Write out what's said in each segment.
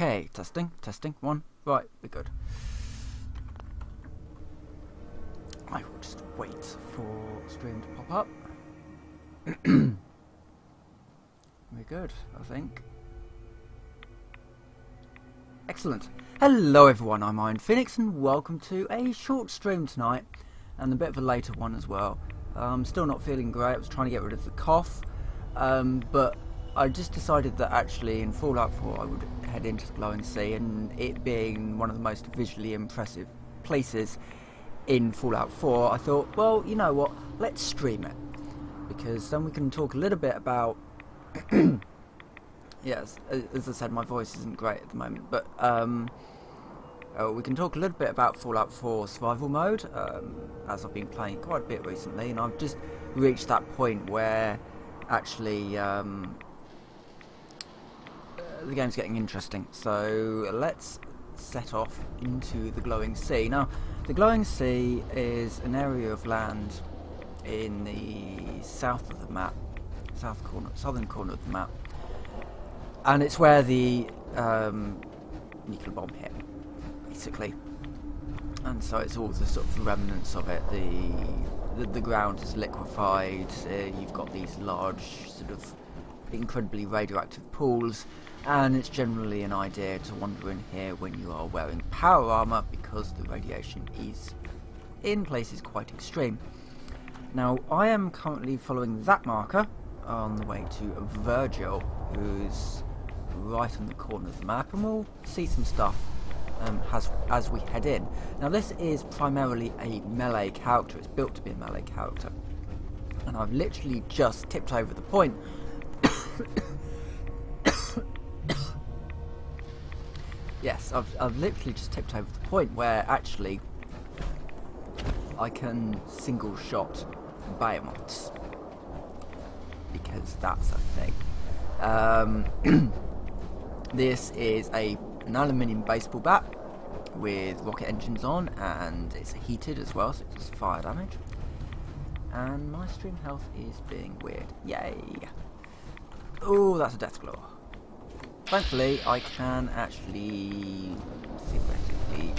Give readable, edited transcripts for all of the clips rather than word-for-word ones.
Okay, testing, one. Right, we're good. I will just wait for stream to pop up. We're good, I think. Excellent. Hello everyone, I'm Iron Phoenix and welcome to a short stream tonight, and a bit of a later one as well. I'm still not feeling great. I was trying to get rid of the cough, but I just decided that actually in Fallout 4 I would head into the Glowing Sea, and it being one of the most visually impressive places in Fallout 4, I thought, well, you know what, let's stream it, because then we can talk a little bit about yes, as I said, my voice isn't great at the moment, but we can talk a little bit about Fallout 4 survival mode, as I've been playing quite a bit recently, and I've just reached that point where actually the game's getting interesting. So let's set off into the Glowing Sea. Now, the Glowing Sea is an area of land in the south of the map, southern corner of the map, and it's where the nuclear bomb hit, basically. And so it's all the sort of remnants of it. The ground is liquefied. You've got these large, sort of incredibly radioactive pools, and it's generally an idea to wander in here when you are wearing power armor, because the radiation is in places quite extreme. Now, I am currently following that marker on the way to Virgil, who's right on the corner of the map, and we'll see some stuff as we head in. Now, this is primarily a melee character. It's built to be a melee character, and I've literally just tipped over the point yes, I've literally just tipped over the point where actually I can single shot behemoths, because that's a thing. This is an aluminium baseball bat with rocket engines on, and it's heated as well, so it does fire damage. And my stream health is being weird. Yay! Oh, that's a death claw. Thankfully, I can actually theoretically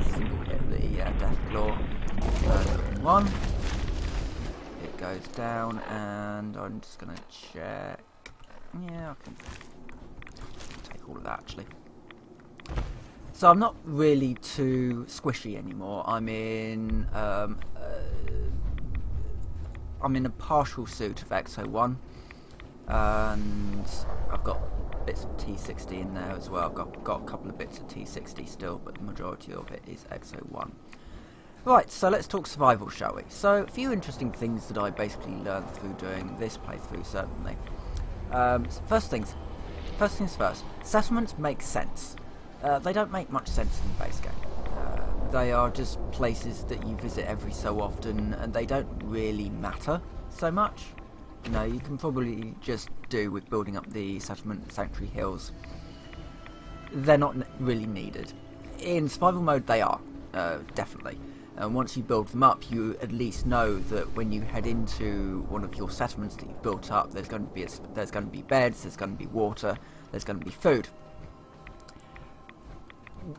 single hit the death claw. In one. It goes down, and I'm just gonna check. Yeah, I can take all of that actually. So I'm not really too squishy anymore. I'm in a partial suit of XO1, and I've got bits of T60 in there as well. I've got a couple of bits of T60 still, but the majority of it is XO1. Right, so let's talk survival, shall we? So, a few interesting things that I basically learned through doing this playthrough, certainly. First things first, settlements make sense. They don't make much sense in the base game. They are just places that you visit every so often, and they don't really matter so much. You know, you can probably just do with building up the settlement Sanctuary Hills. They're not really needed. In survival mode they are, definitely. And once you build them up, you at least know that when you head into one of your settlements that you've built up, there's going to be beds, there's going to be water, there's going to be food.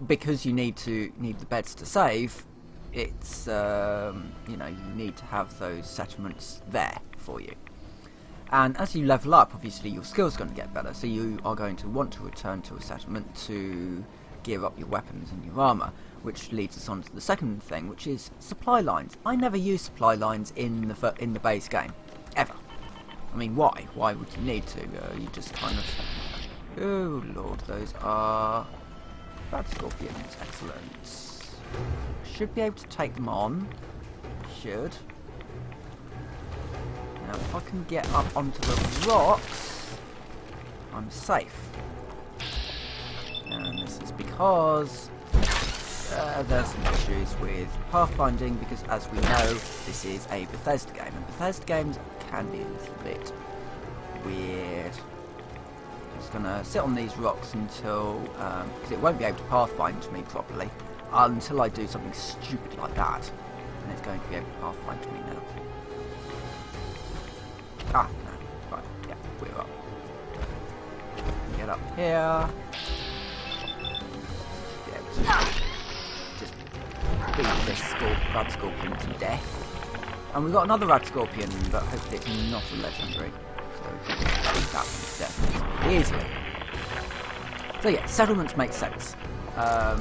Because you need the beds to save, it's you know, you need to have those settlements there for you. And as you level up, obviously your skills are going to get better, so you are going to want to return to a settlement to gear up your weapons and your armor, which leads us on to the second thing, which is supply lines. I never use supply lines in the base game, ever. I mean, why? Why would you need to? You just kind of... Oh lord, those are bad scorpions. Excellent. Should be able to take them on. Should. Now, if I can get up onto the rocks, I'm safe. And this is because there's some issues with pathfinding, because as we know, this is a Bethesda game, and Bethesda games can be a little bit weird. I'm just going to sit on these rocks until, because it won't be able to pathfind me properly, until I do something stupid like that, and it's going to be able to pathfind me now. Ah, no, right, yeah, we're up. here. Yeah, just beat this rad scorpion to death. And we've got another rad scorpion, but hopefully it's not a legendary. So we can beat that one to death easily. So yeah, settlements make sense. A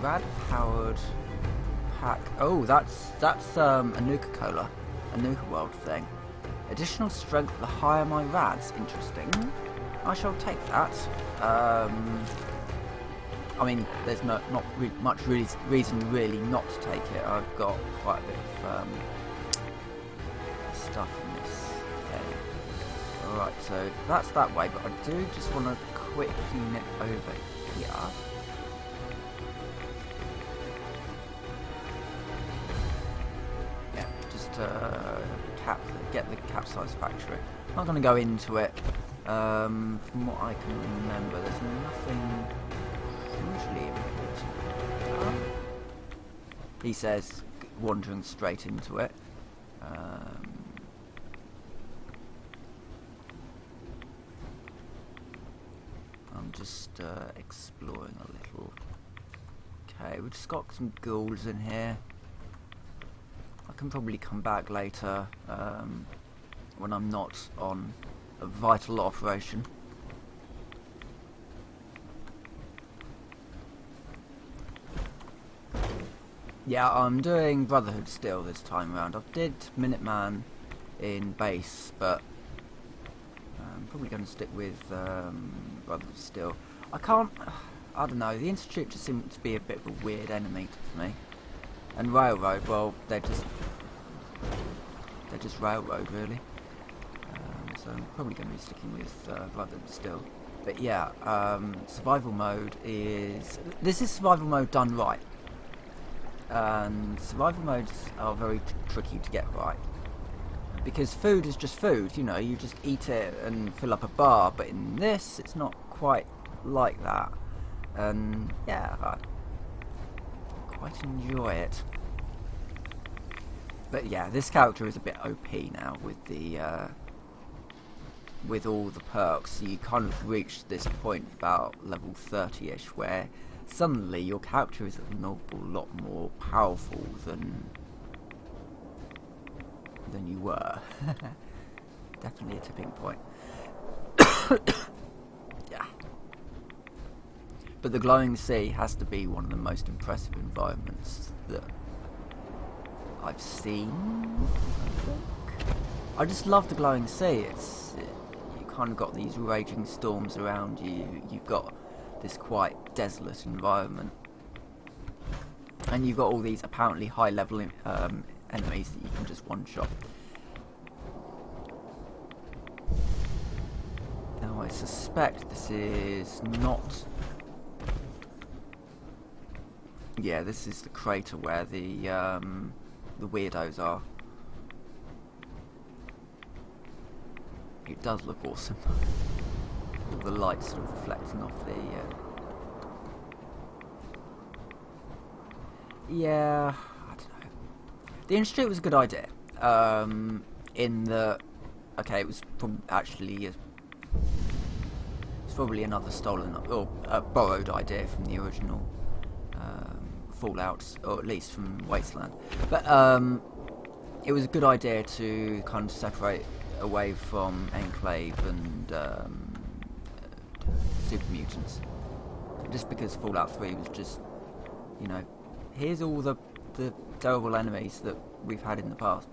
rad-powered pack. Oh, that's a Nuka-Cola, a Nuka World thing. Additional strength the higher my rads. Interesting. I shall take that. I mean, there's not much reason really not to take it. I've got quite a bit of stuff in this thing. Alright, so that's that way, but I do just want to quickly nip over here. Yeah, just get the capsize factory. I'm not going to go into it. From what I can remember, there's nothing hugely important. He says, wandering straight into it. I'm just exploring a little. Okay, we've just got some ghouls in here. I can probably come back later when I'm not on a vital operation. Yeah, I'm doing Brotherhood still this time around. I did Minuteman in base, but I'm probably going to stick with Brotherhood still. I don't know, the Institute just seems to be a bit of a weird enemy for me. And Railroad, well, they're just Railroad really. So I'm probably going to be sticking with Brotherhood still. But yeah, survival mode this is survival mode done right. And survival modes are very tricky to get right. Because food is just food, you know, you just eat it and fill up a bar, but in this it's not quite like that. And yeah, I quite enjoy it. But yeah, this character is a bit OP now with the with all the perks. You kind of reach this point about level 30ish where suddenly your character is an awful lot more powerful than you were. Definitely a tipping point. Yeah. But the glowing sea has to be one of the most impressive environments that I've seen, I think. I just love the glowing sea. You kind of got these raging storms around you. You've got this quite desolate environment, and you've got all these apparently high level enemies that you can just one shot. Now I suspect this is not. Yeah, this is the crater where the weirdos are. It does look awesome. All the light sort of reflecting off the yeah, I don't know. The Institute was a good idea. In the okay, it was actually it's probably another stolen or borrowed idea from the original Fallout, or at least from Wasteland. But it was a good idea to kind of separate away from Enclave and Supermutants, just because Fallout 3 was just, you know, here's all the terrible enemies that we've had in the past.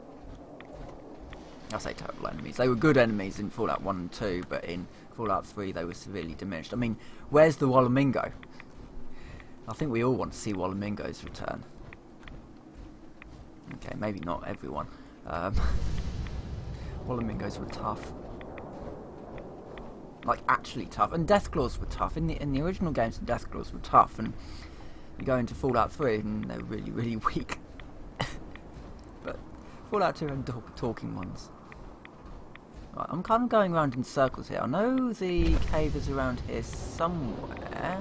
I say terrible enemies, they were good enemies in Fallout 1 and 2, but in Fallout 3 they were severely diminished. I mean, where's the Wallamingo? I think we all want to see Wallamingo's return. Okay, maybe not everyone. Wallamingos were tough. Like, actually tough. And Deathclaws were tough. In the original games, the Deathclaws were tough. And you go into Fallout 3 and they're really, really weak. But Fallout 2 had talking ones. Right, I'm kind of going around in circles here. I know the cave is around here somewhere.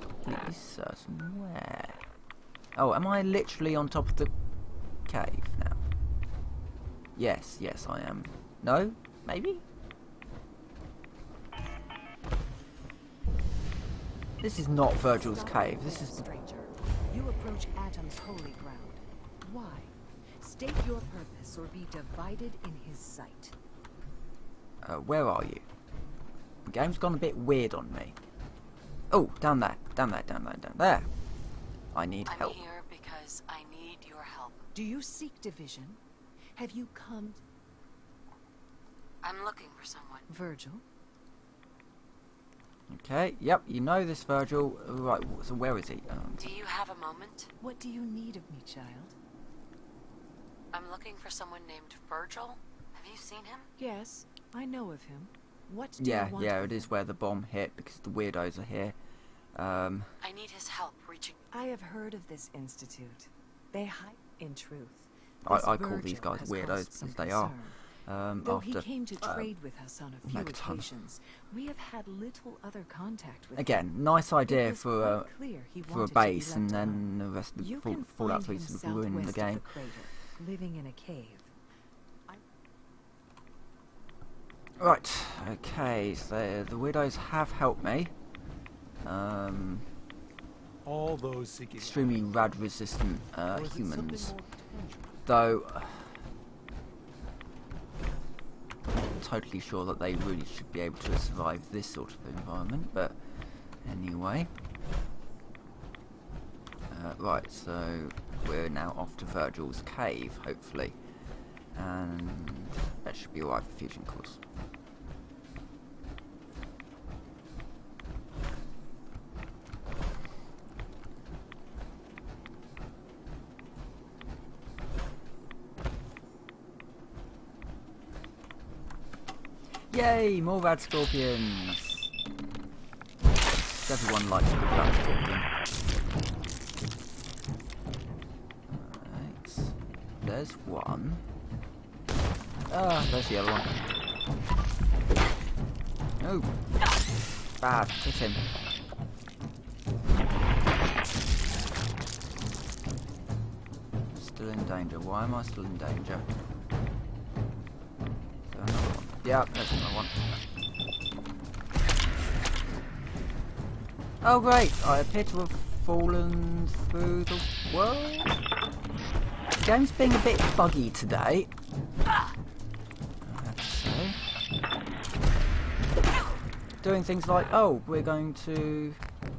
Completely certain where. Oh, am I literally on top of the cave now? Yes, I am. No? Maybe? This is not Virgil's cave. This is... stranger. You approach Atom's holy ground. Why? State your purpose or be divided in his sight. Where are you? The game's gone a bit weird on me. Oh, down there. Down there, down there, down there. I need help. I'm here because I need your help. Do you seek division? Have you come... I'm looking for someone. Virgil? Okay, yep, you know this, Virgil. Right, so where is he? Do you have a moment? What do you need of me, child? I'm looking for someone named Virgil. Have you seen him? Yes, I know of him. What do Yeah, you want? yeah, it is where the bomb hit because the weirdos are here. I need his help reaching... I have heard of this institute. They hide in truth. I call these guys weirdos because they are. Though After he came to trade with us on a few Megaton. occasions, we have had little other contact with Again, him. nice idea It was for a quite clear he for a wanted to be base, and left then alone. the rest of You the can Fallout find 3 him sort of ruined the southwest game. of the crater, living in a cave. Right, okay, so the weirdos have helped me. All those seeking Extremely rad resistant or is it something humans. more tangible? Though, I'm totally sure that they really should be able to survive this sort of environment, but anyway. Right, so we're now off to Virgil's cave, hopefully. And that should be alright for fusion cores. Yay, more rad scorpions! Everyone likes a good rad scorpion. Right, there's one. Ah, there's the other one. Oh, bad, hit him. Still in danger. Why am I still in danger? Is there another one? Yeah, there's another one. Oh great, I appear to have fallen through the world. The game's being a bit buggy today. I have to say. Doing things like, oh, we're going to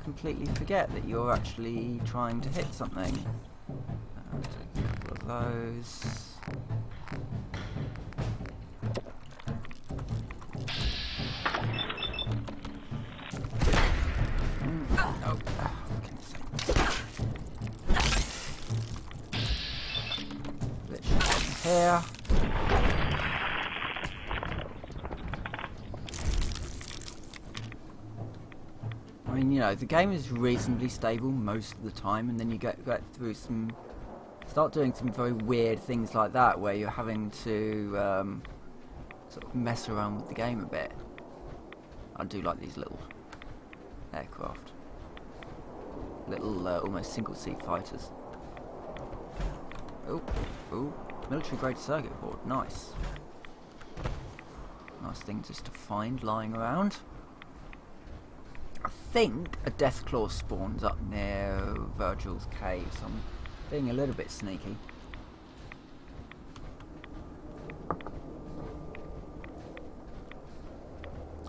completely forget that you're actually trying to hit something. Take a couple of those. Oh, what can I say? Glitch here. I mean, you know, the game is reasonably stable most of the time, and then you get through start doing some very weird things like that, where you're having to sort of mess around with the game a bit. I do like these little aircraft, little almost single-seat fighters. Oh, oh, military-grade circuit board, nice. Nice thing just to find lying around. I think a Deathclaw spawns up near Virgil's cave, so I'm being a little bit sneaky.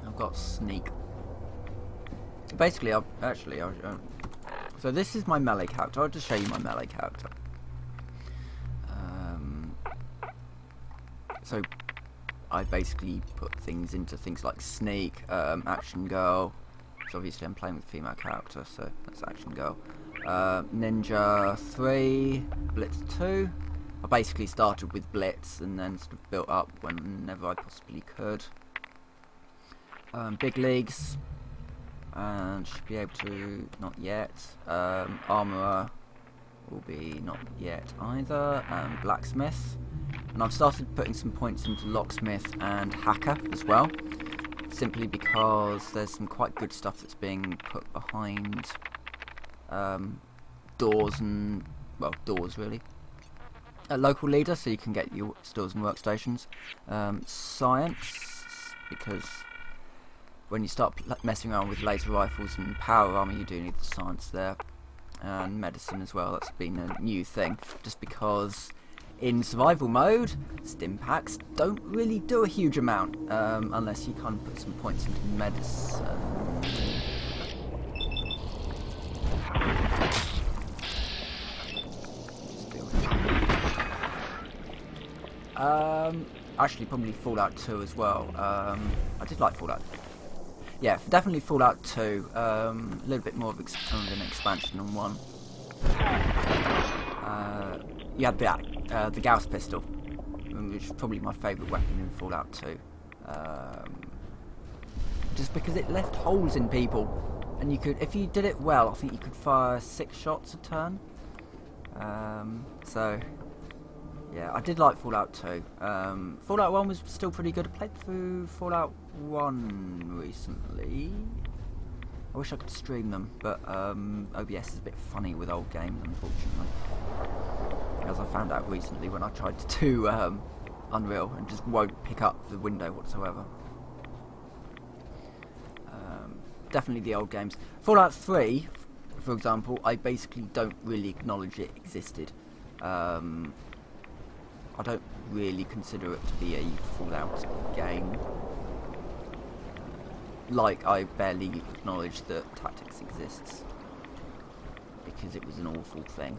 I've got sneak. Basically, so this is my melee character. I'll just show you my melee character. So I basically put things into things like sneak, action girl. So obviously I'm playing with a female character, so that's action girl. Ninja 3, Blitz 2. I basically started with Blitz and then sort of built up whenever I possibly could. Big leagues, and should be able to, not yet. Armourer will be not yet either. Blacksmith, and I've started putting some points into locksmith and hacker as well, simply because there's some quite good stuff that's being put behind doors and, well, doors really. a local leader, so you can get your stores and workstations. Science, because when you start messing around with laser rifles and power armor, you do need the science there. And medicine as well, that's been a new thing, just because in survival mode, stim packs don't really do a huge amount, unless you kind of put some points into medicine. Actually probably Fallout 2 as well. I did like Fallout. Yeah, definitely Fallout 2. A little bit more of kind of an expansion on 1. You had the Gauss pistol, which is probably my favourite weapon in Fallout 2. Just because it left holes in people, and you could, if you did it well, I think you could fire 6 shots a turn. So yeah, I did like Fallout 2. Fallout 1 was still pretty good. I played through Fallout 1 recently. I wish I could stream them, but OBS is a bit funny with old games, unfortunately. As I found out recently when I tried to do Unreal and just won't pick up the window whatsoever. Definitely the old games. Fallout 3, for example, I basically don't really acknowledge it existed. I don't really consider it to be a Fallout game. Like, I barely acknowledge that Tactics exists, because it was an awful thing.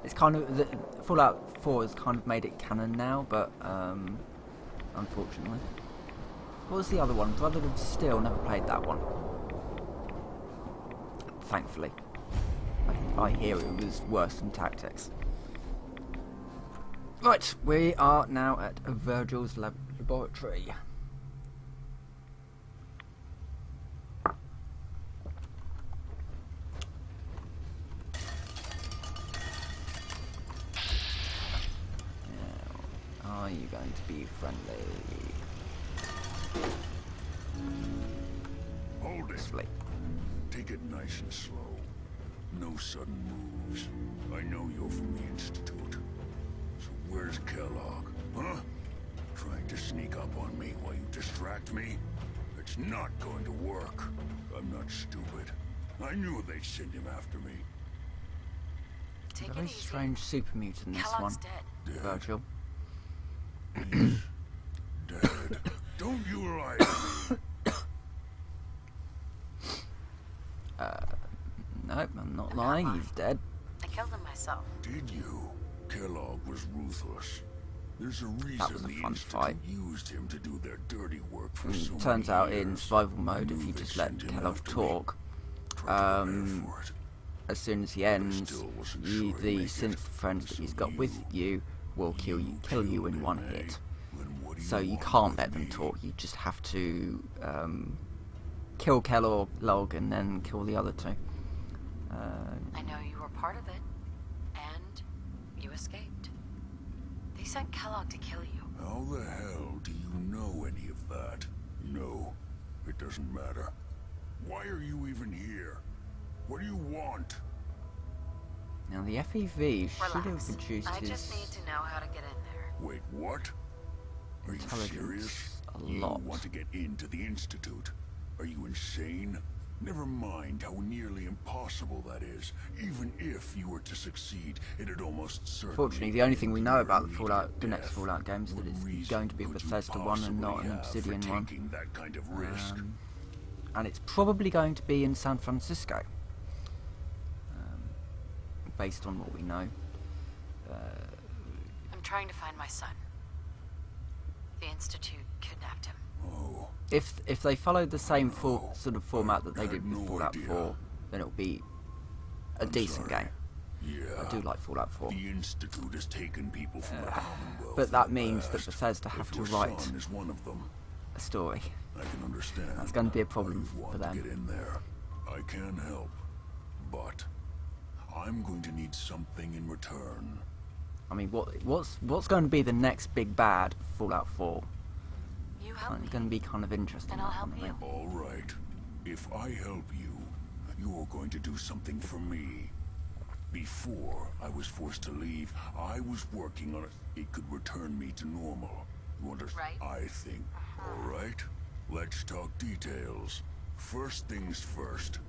It's kind of, Fallout 4 has kind of made it canon now, but unfortunately. What was the other one? Brotherhood of Steel, never played that one. Thankfully. I hear it was worse than Tactics. Right, we are now at Virgil's laboratory. Now, are you going to be friendly? Hold it. Sleep. Take it nice and slow. No sudden moves. I know you're from the Institute. So where's Kellogg? Huh? Trying to sneak up on me while you distract me? It's not going to work. I'm not stupid. I knew they'd send him after me. Take Very it easy. strange Supermutant, this one. Kellogg's dead. Virgil. He's dead. Don't you lie to me. Nope, I'm not I'm not lying, lying. he's dead. I killed him myself. Did you? Kellogg was ruthless. There's a reason That was a the fun Institute fight. used him to do their dirty work for so many Turns out in years. survival mode, if Knew you they'd just let send him Kellogg after me. talk, Tried to prepare for it. as soon as he ends, still wasn't you, sure he'd the make it. synth friends that So he's got with you will kill you killed in one him, eh? hit. Then what do So you want can't with let them me? talk. You just have to kill Kellogg and then kill the other two. I know you were part of it, and you escaped. They sent Kellogg to kill you. How the hell do you know any of that? No, it doesn't matter. Why are you even here? What do you want? Now the FEV should have Relax. reduced I his just need to know how to get in there. Wait, what? Are you serious? intelligence a You lot. want to get into the Institute? Are you insane? Never mind how nearly impossible that is. Even if you were to succeed, it'd almost certainly... Fortunately, the only thing we know about the immediate Fallout, the next death. Fallout game, is that What it's reason going to be a could you Bethesda one and not an possibly have for Obsidian one. taking that kind of risk? And it's probably going to be in San Francisco, based on what we know. I'm trying to find my son. The Institute kidnapped him. Oh, If they followed the same sort of format that they I did had with no Fallout idea. 4, then it'll be a I'm decent sorry. game. Yeah. I do like Fallout 4. The Institute has taken people from the Commonwealth. But that in the means that past. Bethesda have If to your write son is one of them, a story. I can understand. That's going to be a why problem you'd for want them. to get in there. I can help, but I'm going to need something in return. I mean, what's going to be the next big bad for Fallout 4? You help me, It's going to be kind of interesting. and I'll that help one, I you. think. All right. If I help you, you're going to do something for me. Before I was forced to leave, I was working on it. It could return me to normal. You understand? Right. I think. All right. Let's talk details. First things first.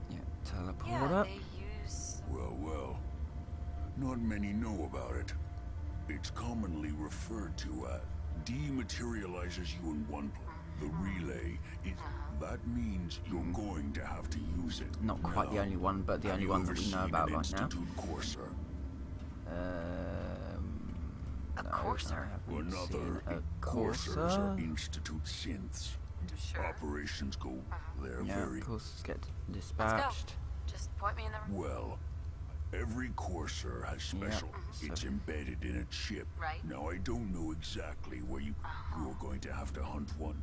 Yeah, teleporter. Yeah, they use... Well. Not many know about it. It's commonly referred to as dematerializes you in one place. The relay, that means you're going to have to use it. Not quite the only one, but the only one that we know about right now. Courser? A courser? Another coursers are Institute synths. Sure. Operations go there very... Coursers get Let's dispatched. go. Just point me in the... Well, every courser has special. It's embedded in a chip. Right. Now, I don't know exactly where you're going to have to hunt one.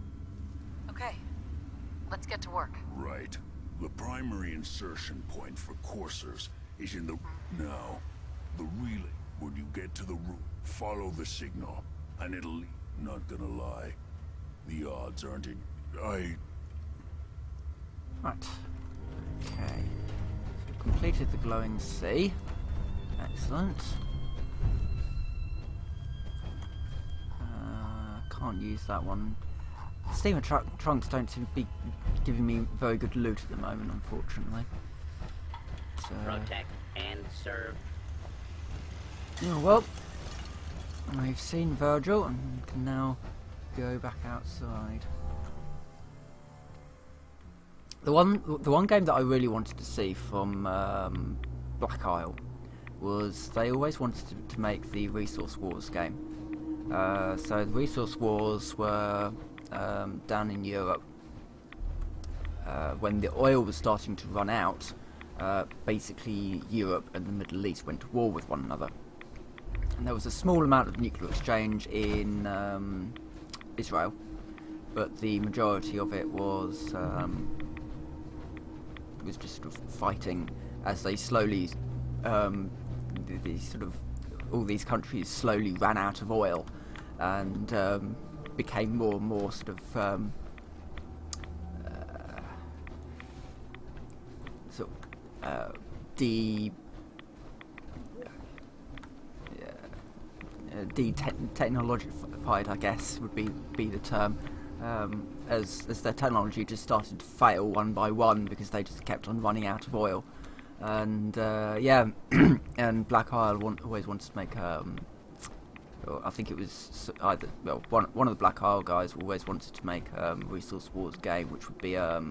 Okay. Let's get to work. Right. The primary insertion point for coursers is in the... Now, the relay. When you get to the room, follow the signal, and it'll lead. Not gonna lie. The odds aren't in... Right. Okay. We've completed the glowing sea. Excellent. Can't use that one. Steamer trunks don't seem to be giving me very good loot at the moment, unfortunately. Protect and serve. Oh well. We've seen Virgil and can now go back outside. The one game that I really wanted to see from Black Isle was they always wanted to make the Resource Wars game. So the Resource Wars were down in Europe when the oil was starting to run out. Basically, Europe and the Middle East went to war with one another, and there was a small amount of nuclear exchange in Israel, but the majority of it was just sort of fighting as they slowly, all these countries slowly ran out of oil and became more and more sort of de-technologified, I guess, would be the term, as their technology just started to fail one by one because they just kept on running out of oil. And yeah, and Black Isle always wanted to make I think it was either one of the Black Isle guys always wanted to make a Resource Wars game, which would be a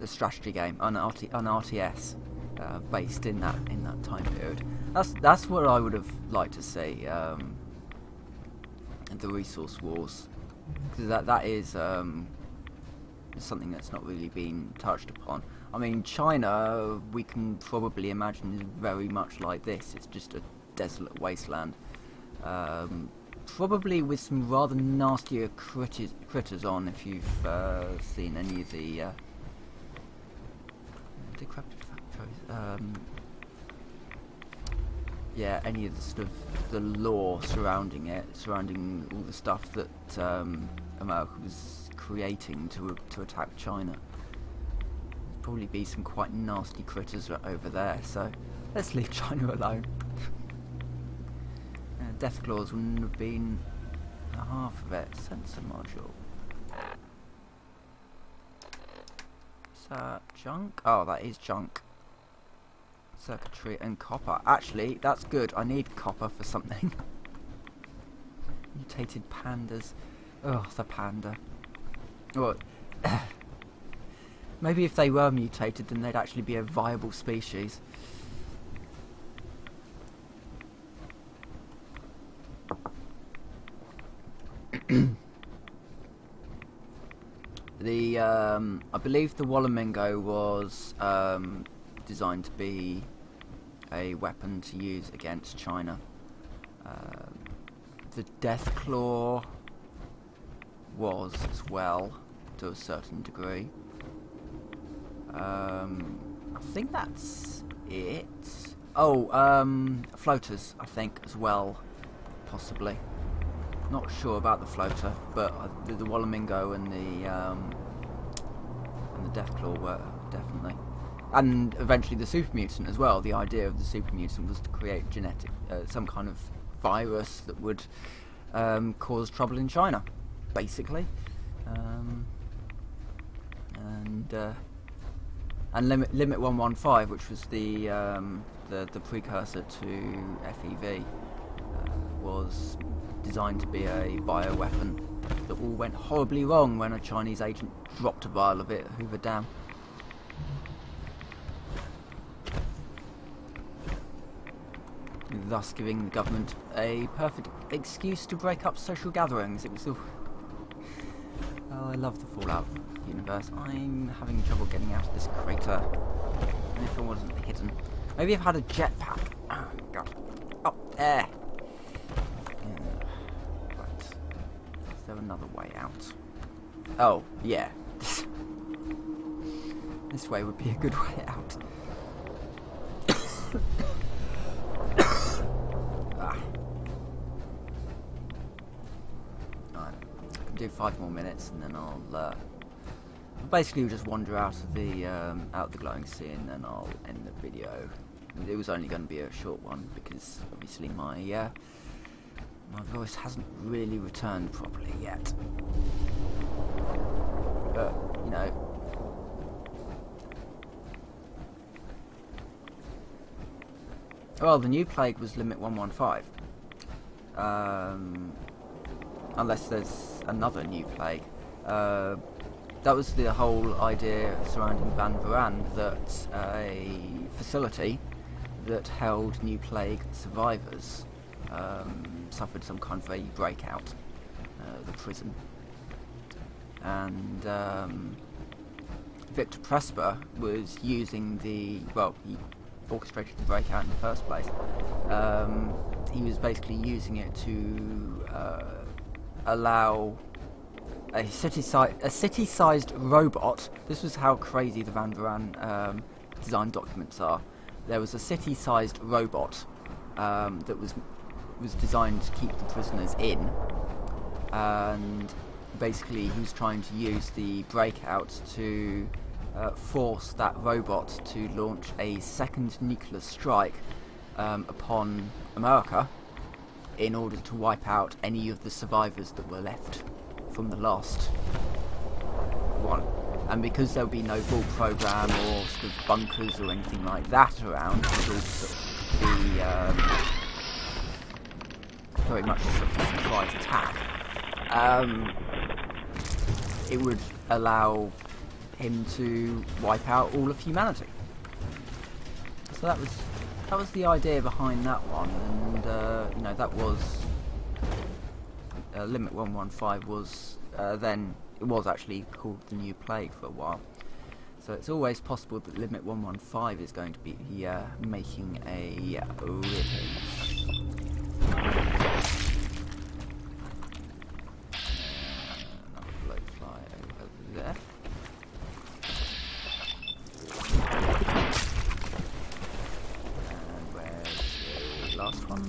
strategy game, an RTS based in that time period. That's what I would have liked to see, the Resource Wars, because that is something that's not really been touched upon. I mean, China, we can probably imagine, is very much like this. It's just a desolate wasteland, probably with some rather nastier critters on. If you've seen any of the decrepit factories, yeah, any of the sort of the lore surrounding it, surrounding all the stuff that America was creating to attack China. There'd probably be some quite nasty critters over there, so let's leave China alone. Death claws wouldn't have been half of it. Sensor module. Is that junk? Oh, that is junk. Circuitry and copper. Actually, that's good. I need copper for something. Mutated pandas. Oh, the panda. Well, maybe if they were mutated, then they'd actually be a viable species. I believe the Wallamingo was designed to be a weapon to use against China. The Deathclaw was as well, to a certain degree. I think that's it. Oh, floaters, I think, as well, possibly. Not sure about the floater, but the Wallamingo and the Deathclaw were definitely. and eventually the Supermutant as well. The idea of the Supermutant was to create some kind of virus that would cause trouble in China, basically. And Limit 115, which was the precursor to FEV, was designed to be a bioweapon that all went horribly wrong when a Chinese agent dropped a vial of it at Hoover Dam. Thus giving the government a perfect excuse to break up social gatherings. It was all... Oh, I love the Fallout universe. I'm having trouble getting out of this crater. And if it wasn't hidden. Maybe I've had a jetpack. Oh, God. Up there. Right. Is there another way out? Oh, yeah. This way would be a good way out. Do 5 more minutes and then I'll basically just wander out of the glowing sea, and then I'll end the video. It was only going to be a short one because obviously my voice hasn't really returned properly yet. But you know, well, the new plague was Limit 115. Unless there's another new plague. That was the whole idea surrounding Van Buren, that a facility that held new plague survivors suffered some kind of a breakout, the prison. And Victor Presper was using he orchestrated the breakout in the first place. He was basically using it to allow a city-sized robot. This was how crazy the Van Buren design documents are. There was a city-sized robot that was designed to keep the prisoners in, and basically he was trying to use the breakout to force that robot to launch a second nuclear strike upon America, in order to wipe out any of the survivors that were left from the last one. And because there'll be no full program or sort of bunkers or anything like that around, it'll sort of be very much a sort of surprise attack. It would allow him to wipe out all of humanity. So that was the idea behind that one, and you know, that was Limit 115 was then it was actually called the New Plague for a while. So it's always possible that Limit 115 is going to be making a release. Another blowfly over there. Last one.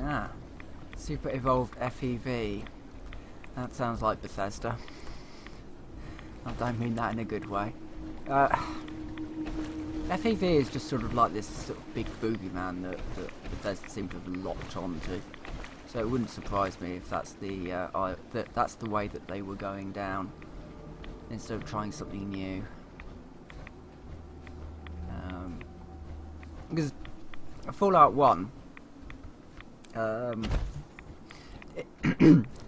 Ah, super evolved FEV. That sounds like Bethesda. I don't mean that in a good way. FEV is just sort of like this sort of big boogeyman that Bethesda seem to have locked onto. So it wouldn't surprise me if that's that's the way that they were going down, instead of trying something new. Because Fallout 1,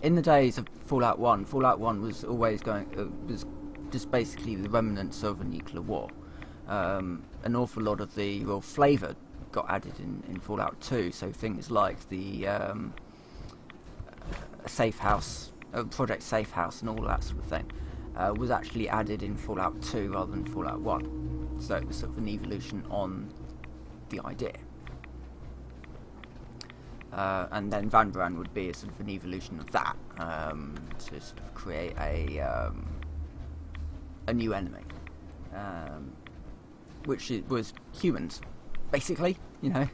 in the days of Fallout 1 was always was just basically the remnants of a nuclear war. An awful lot of the real flavour got added in Fallout 2, so things like the Safe House, Project Safe House and all that sort of thing was actually added in Fallout 2 rather than Fallout 1. So it was sort of an evolution on the idea. And then Van Buren would be a sort of an evolution of that, to sort of create a new enemy, which was humans, basically, you know.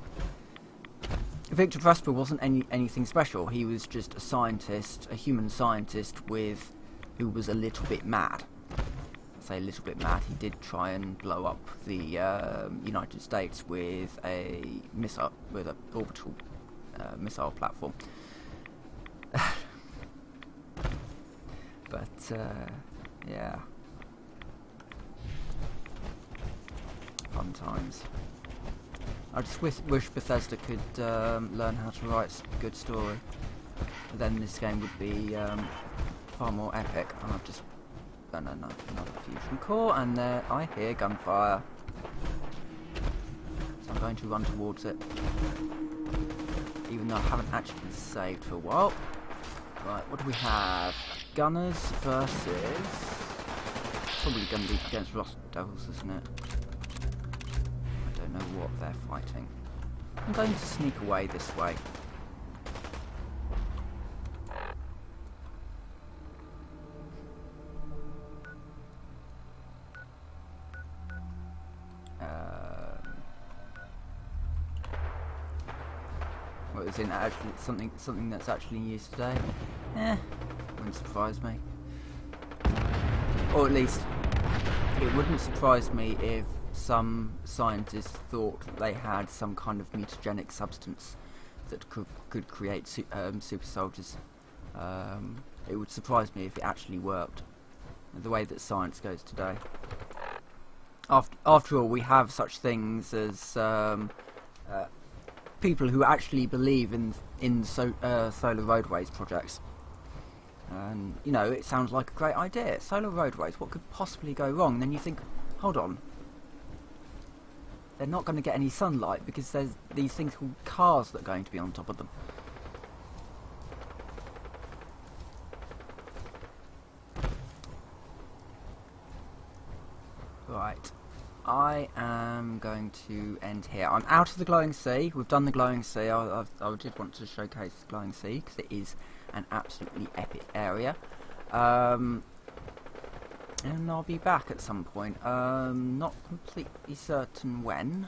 Victor Vesper wasn't anything special. He was just a scientist, a human scientist who was a little bit mad. I say a little bit mad. He did try and blow up the United States with a missile, with an orbital missile platform. But yeah, fun times. I just wish Bethesda could learn how to write a good story. Then this game would be far more epic. And I've just done another fusion core, and there I hear gunfire. So I'm going to run towards it, even though I haven't actually saved for a while. Right, what do we have? Gunners versus... Probably going to be against Lost Devils, isn't it? I don't know what they're fighting. I'm going to sneak away this way. Well, is it actually something that's actually in use today? Wouldn't surprise me. Or at least, it wouldn't surprise me if some scientists thought they had some kind of mutagenic substance that could create super soldiers. It would surprise me if it actually worked, the way that science goes today. After all, we have such things as people who actually believe in solar roadways projects. And, you know, it sounds like a great idea. Solar roadways, what could possibly go wrong? And then you think, hold on. They're not going to get any sunlight because there's these things called cars that are going to be on top of them. Right. I am going to end here. I'm out of the glowing sea. We've done the glowing sea. I did want to showcase the glowing sea because it is an absolutely epic area. And I'll be back at some point. Not completely certain when.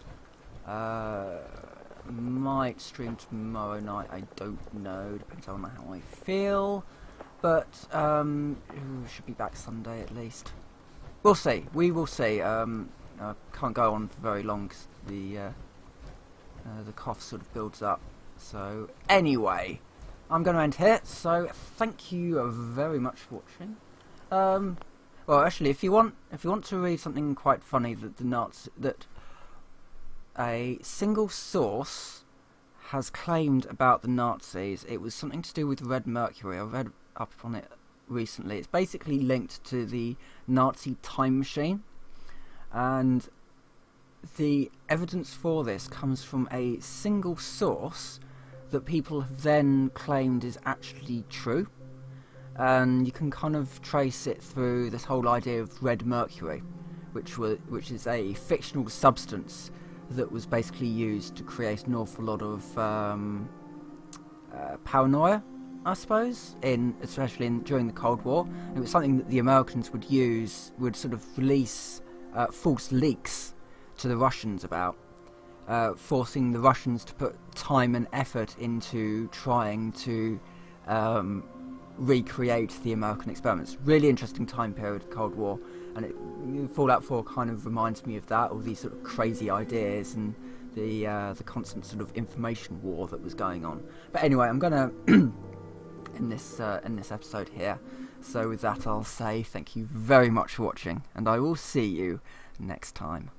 Might stream tomorrow night. I don't know. Depends on how I feel. But should be back Sunday at least. We'll see. We will see. I can't go on for very long because the cough sort of builds up. So anyway, I'm going to end here. So thank you very much for watching. Well, actually, if you want to read something quite funny that a single source has claimed about the Nazis, it was something to do with red mercury. I read up on it recently. It's basically linked to the Nazi time machine. And the evidence for this comes from a single source that people have then claimed is actually true. And you can kind of trace it through this whole idea of red mercury, which is a fictional substance that was basically used to create an awful lot of paranoia, I suppose, especially during the Cold War. It was something that the Americans would sort of release false leaks to the Russians about, forcing the Russians to put time and effort into trying to recreate the American experiments. Really interesting time period, Cold War, and Fallout 4 kind of reminds me of that, all these sort of crazy ideas and the constant sort of information war that was going on. But anyway, I'm gonna end this episode here. So with that, I'll say thank you very much for watching, and I will see you next time.